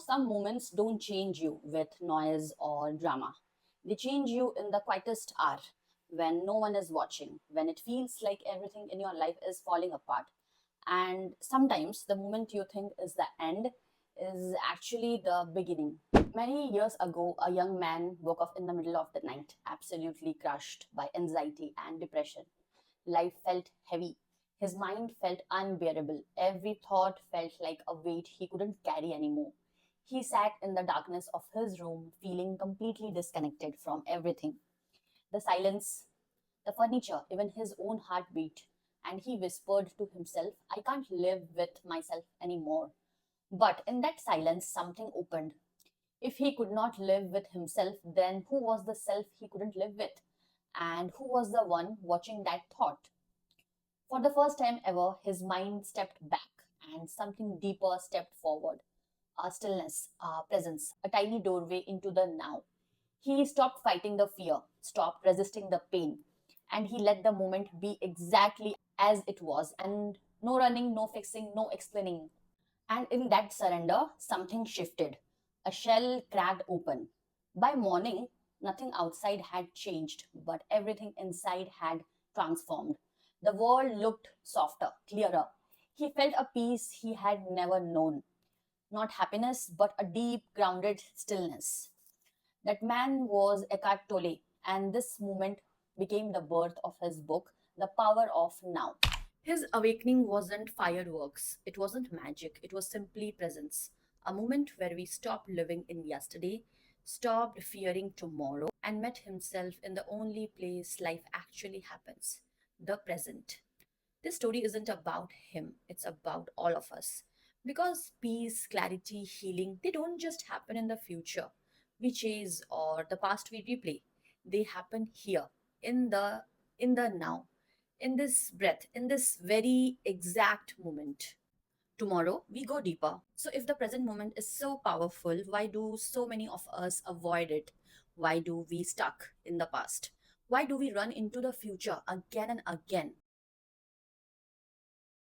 Some moments don't change you with noise or drama. They change you in the quietest hour, when no one is watching, when it feels like everything in your life is falling apart. And sometimes the moment you think is the end is actually the beginning. Many years ago, a young man woke up in the middle of the night, absolutely crushed by anxiety and depression. Life felt heavy. His mind felt unbearable. Every thought felt like a weight he couldn't carry anymore. He sat in the darkness of his room, feeling completely disconnected from everything. The silence, the furniture, even his own heartbeat. And he whispered to himself, I can't live with myself anymore. But in that silence, something opened. If he could not live with himself, then who was the self he couldn't live with? And who was the one watching that thought? For the first time ever, his mind stepped back and something deeper stepped forward. A stillness, a presence, a tiny doorway into the now. He stopped fighting the fear, stopped resisting the pain, and he let the moment be exactly as it was. And no running, no fixing, no explaining. And in that surrender, something shifted. A shell cracked open. By morning, nothing outside had changed, but everything inside had transformed. The world looked softer, clearer. He felt a peace he had never known. Not happiness, but a deep, grounded stillness. That man was Eckhart Tolle, and this moment became the birth of his book, The Power of Now. His awakening wasn't fireworks, it wasn't magic, it was simply presence. A moment where we stopped living in yesterday, stopped fearing tomorrow, and met himself in the only place life actually happens, the present. This story isn't about him, it's about all of us. Because peace, clarity, healing, they don't just happen in the future we chase or the past we replay. They happen here, in the now, in this breath, in this very exact moment. Tomorrow we go deeper. So if the present moment is so powerful, why do so many of us avoid it? Why do we stuck in the past? Why do we run into the future again and again?